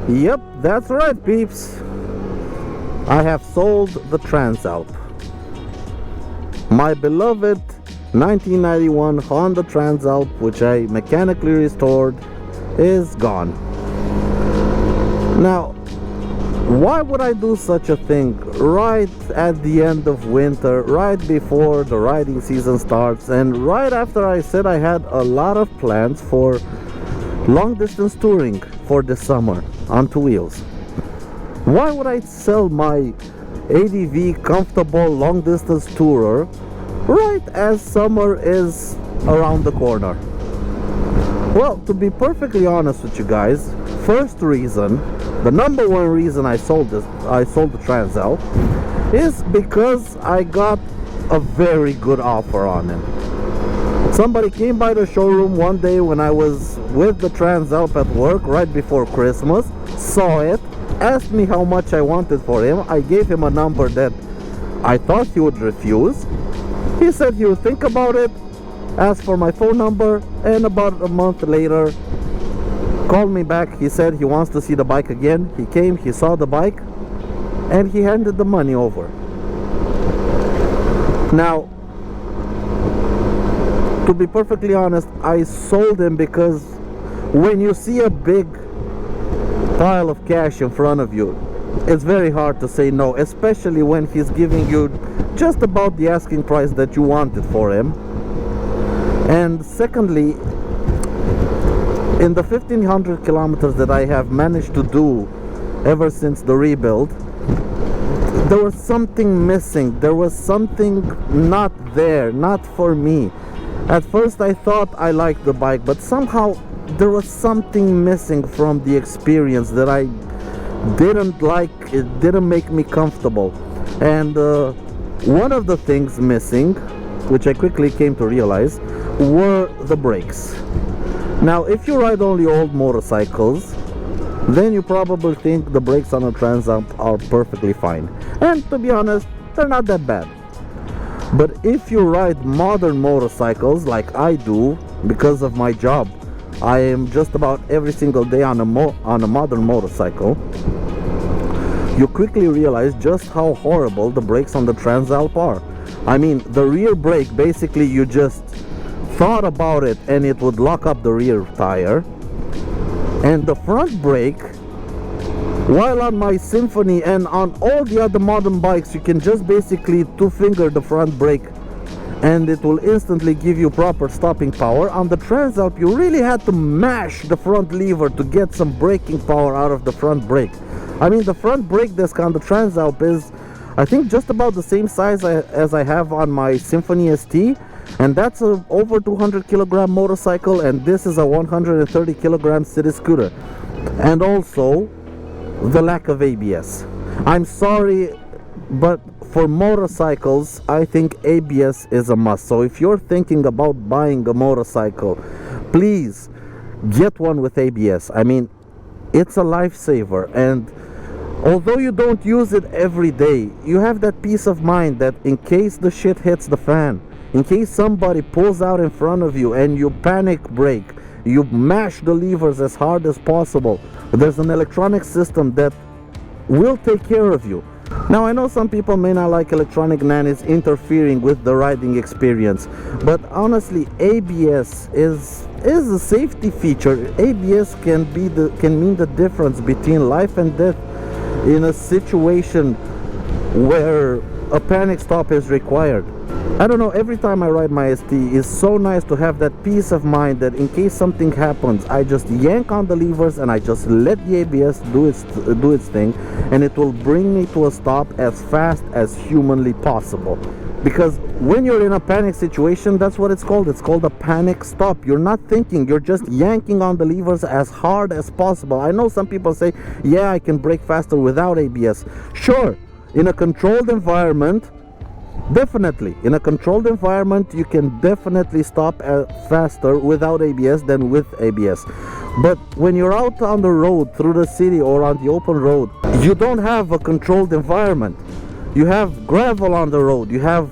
Yep, that's right, peeps. I have sold the Transalp. My beloved 1991 Honda Transalp, which I mechanically restored, is gone. Now, why would I do such a thing right at the end of winter, right before the riding season starts, and right after I said I had a lot of plans for long distance touring for this summer on two wheels? Why would I sell my ADV comfortable long distance tourer right as summer is around the corner? Well, to be perfectly honest with you guys, first reason, the number one reason I sold the Transalp is because I got a very good offer on it. Somebody came by the showroom one day when I was with the Transalp at work right before Christmas, saw it, asked me how much I wanted for him. I gave him a number that I thought he would refuse. He said he would think about it, asked for my phone number, and about a month later called me back. He said he wants to see the bike again. He came, he saw the bike, and he handed the money over. Now, to be perfectly honest, I sold him because when you see a big pile of cash in front of you, it's very hard to say no, especially when he's giving you just about the asking price that you wanted for him. And secondly, in the 1500 kilometers that I have managed to do ever since the rebuild, there was something missing. There was something not there, not for me. At first I thought I liked the bike, but somehow there was something missing from the experience that I didn't like. It didn't make me comfortable. And one of the things missing, which I quickly came to realize, were the brakes. Now, if you ride only old motorcycles, then you probably think the brakes on a Transalp are perfectly fine. And to be honest, they're not that bad. But if you ride modern motorcycles like I do, because of my job, I am just about every single day on a modern motorcycle, you quickly realize just how horrible the brakes on the Transalp are. I mean, the rear brake, basically you just thought about it and it would lock up the rear tire. And the front brake, while on my Symphony and on all the other modern bikes, you can just basically two-finger the front brake and it will instantly give you proper stopping power. On the Transalp, you really had to mash the front lever to get some braking power out of the front brake. I mean, the front brake disc on the Transalp is, I think, just about the same size as I have on my Symphony ST, and that's a over 200 kilogram motorcycle, and this is a 130 kilogram city scooter. And also the lack of ABS. I'm sorry, but for motorcycles, I think ABS is a must. So if you're thinking about buying a motorcycle, please get one with ABS. I mean, it's a lifesaver, and although you don't use it every day, you have that peace of mind that in case the shit hits the fan, in case somebody pulls out in front of you and you panic brake, you mash the levers as hard as possible, there's an electronic system that will take care of you. Now, I know some people may not like electronic nannies interfering with the riding experience, but honestly, ABS is a safety feature. ABS can mean the difference between life and death in a situation where a panic stop is required. I don't know, every time I ride my ST, it's so nice to have that peace of mind that in case something happens, I just yank on the levers and I just let the ABS do its thing, and it will bring me to a stop as fast as humanly possible. Because when you're in a panic situation, that's what it's called. It's called a panic stop. You're not thinking, you're just yanking on the levers as hard as possible. I know some people say, yeah, I can brake faster without ABS. Sure, in a controlled environment, definitely. In a controlled environment, you can definitely stop faster without ABS than with ABS. But when you're out on the road, through the city or on the open road, you don't have a controlled environment. You have gravel on the road, you have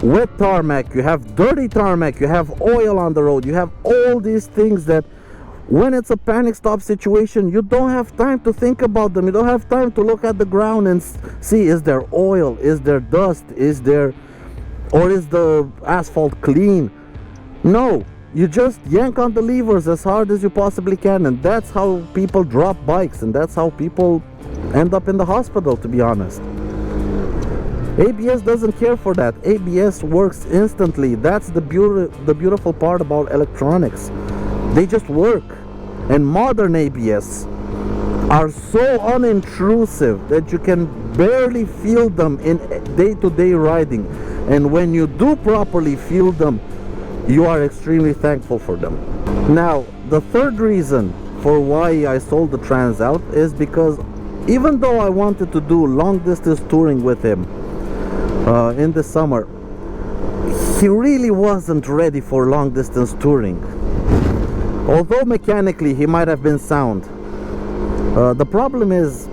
wet tarmac, you have dirty tarmac, you have oil on the road, you have all these things that when it's a panic stop situation, you don't have time to think about them. You don't have time to look at the ground and see, is there oil, is there dust, or is the asphalt clean? No, you just yank on the levers as hard as you possibly can, and that's how people drop bikes, and that's how people end up in the hospital, to be honest. ABS doesn't care for that. ABS works instantly. That's the beautiful part about electronics. They just work. And modern ABS are so unintrusive that you can barely feel them in day-to-day riding. And when you do properly feel them, you are extremely thankful for them. Now, the third reason for why I sold the Transalp is because even though I wanted to do long distance touring with him in the summer, he really wasn't ready for long distance touring. Although mechanically he might have been sound, the problem is,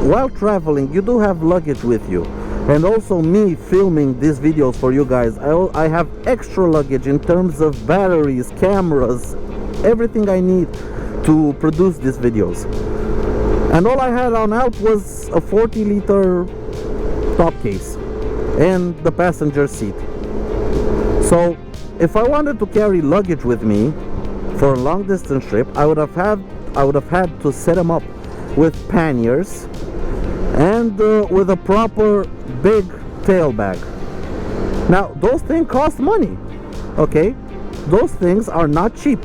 while traveling you do have luggage with you. And also, me filming these videos for you guys, I have extra luggage in terms of batteries, cameras, everything I need to produce these videos. And all I had on Alp was a 40-liter top case and the passenger seat. So if I wanted to carry luggage with me for a long distance trip, I would have had to set them up with panniers and with a proper big tail bag. Now those things cost money, okay? Those things are not cheap.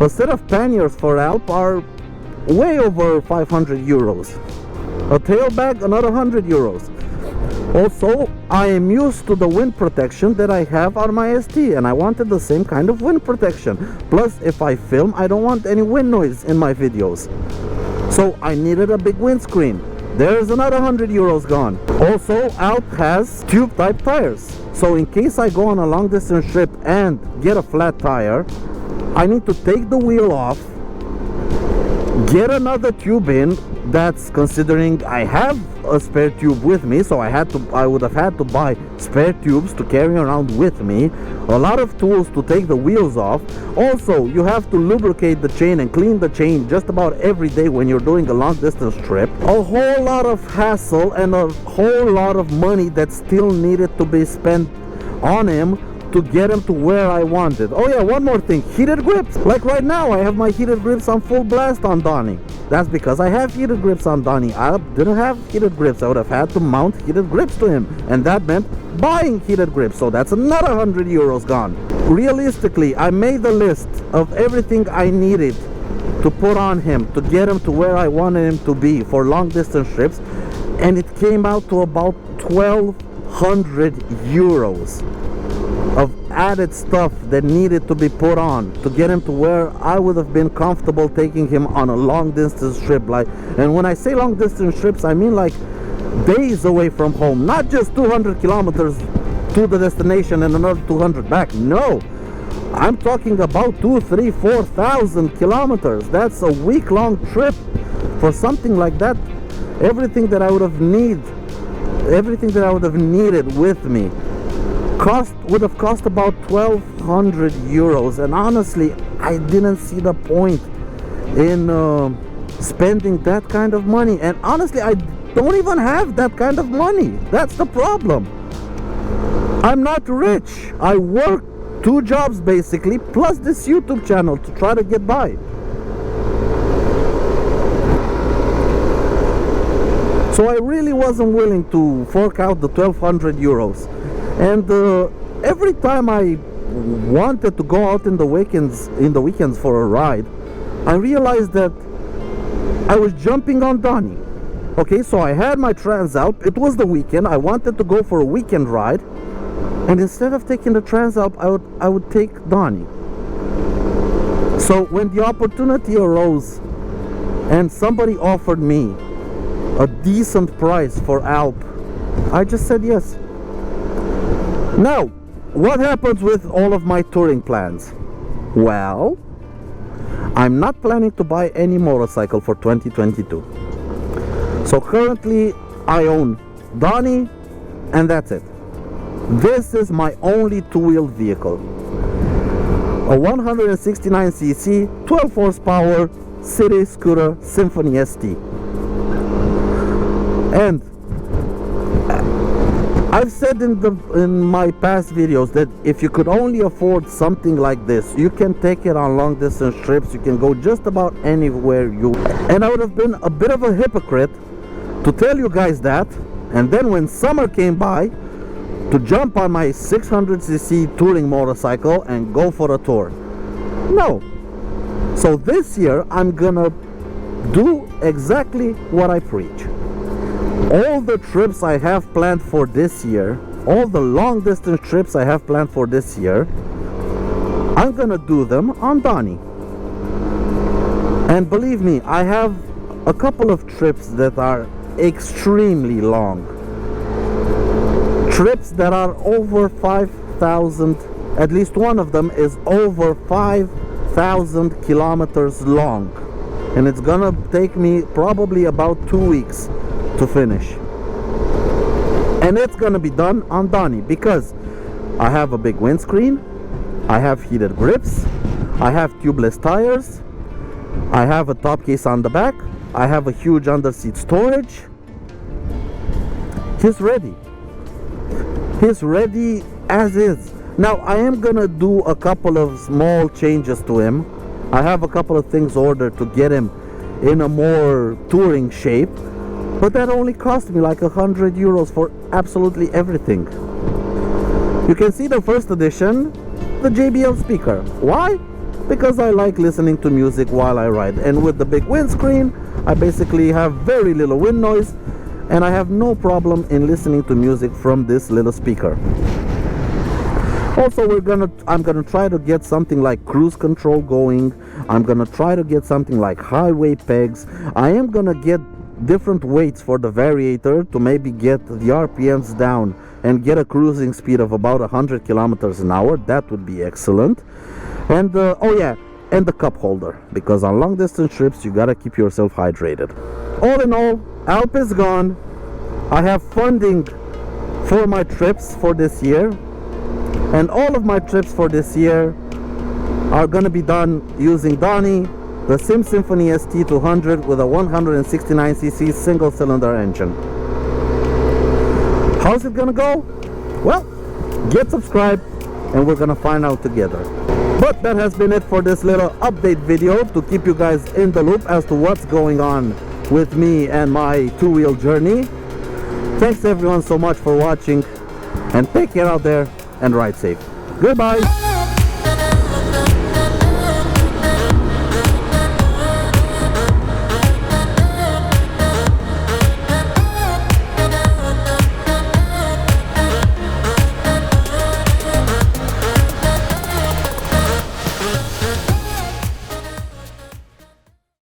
A set of panniers for Alp are way over 500 euros. A tail bag, another 100 euros. Also, I am used to the wind protection that I have on my ST, and I wanted the same kind of wind protection. Plus, if I film, I don't want any wind noise in my videos. So I needed a big windscreen. There's another 100 euros gone. Also, Alp has tube type tires. So in case I go on a long distance trip and get a flat tire, I need to take the wheel off, get another tube in. That's considering I have a spare tube with me, so I would have had to buy spare tubes to carry around with me, a lot of tools to take the wheels off. Also, you have to lubricate the chain and clean the chain just about every day when you're doing a long distance trip. A whole lot of hassle and a whole lot of money that still needed to be spent on him to get him to where I wanted. Oh yeah, one more thing, heated grips. Like right now, I have my heated grips on full blast on Donnie. That's because I have heated grips on Donnie. I didn't have heated grips. I would have had to mount heated grips to him, and that meant buying heated grips. So that's another 100 euros gone. Realistically, I made the list of everything I needed to put on him to get him to where I wanted him to be for long distance trips, and it came out to about 1,200 euros of added stuff that needed to be put on to get him to where I would have been comfortable taking him on a long distance trip. And when I say long distance trips, I mean like days away from home, not just 200 kilometers to the destination and another 200 back. No, I'm talking about 2,000, 3,000, 4,000 kilometers. That's a week-long trip. For something like that, everything that I would have needed with me would have cost about 1,200 euros, and honestly, I didn't see the point in spending that kind of money. And honestly, I don't even have that kind of money. That's the problem. I'm not rich. I work 2 jobs basically, plus this YouTube channel to try to get by. So I really wasn't willing to fork out the 1,200 euros. And every time I wanted to go out in the weekends for a ride, I realized that I was jumping on Donnie. Okay, so I had my Transalp. It was the weekend. I wanted to go for a weekend ride, and instead of taking the Transalp, I would take Donnie. So when the opportunity arose and somebody offered me a decent price for Alp, I just said yes. Now, what happens with all of my touring plans? Well, I'm not planning to buy any motorcycle for 2022. So currently, I own Donnie, and that's it. This is my only two-wheeled vehicle. a 169cc 12 horsepower city scooter Symphony ST. And I've said in my past videos that if you could only afford something like this, you can take it on long distance trips, you can go just about anywhere you. And I would have been a bit of a hypocrite to tell you guys that, and then when summer came by, to jump on my 600cc touring motorcycle and go for a tour. No. So this year I'm gonna do exactly what I preach. All the trips I have planned for this year, all the long distance trips I have planned for this year, I'm gonna do them on Donnie. And believe me, I have a couple of trips that are extremely long. Trips that are over 5,000, at least one of them is over 5,000 kilometers long. And it's gonna take me probably about 2 weeks to finish. And it's gonna be done on Donnie because I have a big windscreen, I have heated grips, I have tubeless tires, I have a top case on the back, I have a huge underseat storage. He's ready. He's ready as is. Now I am gonna do a couple of small changes to him. I have a couple of things ordered to get him in a more touring shape, but that only cost me like 100 euros for absolutely everything. You can see the first edition, the JBL speaker. Why? Because I like listening to music while I ride, and with the big windscreen I basically have very little wind noise, and I have no problem in listening to music from this little speaker. Also, I'm gonna try to get something like cruise control going. I'm gonna try to get something like highway pegs. I am gonna get different weights for the variator to maybe get the RPMs down and get a cruising speed of about 100 kilometers an hour. That would be excellent. And oh yeah, and the cup holder, because on long distance trips you gotta keep yourself hydrated. All in all, Alp is gone. I have funding for my trips for this year, and all of my trips for this year are gonna be done using Donnie, the Sym Symphony ST200 with a 169cc single cylinder engine. How's it gonna go? Well, get subscribed and we're gonna find out together. But that has been it for this little update video to keep you guys in the loop as to what's going on with me and my two-wheel journey. Thanks everyone so much for watching, and take care out there and ride safe. Goodbye.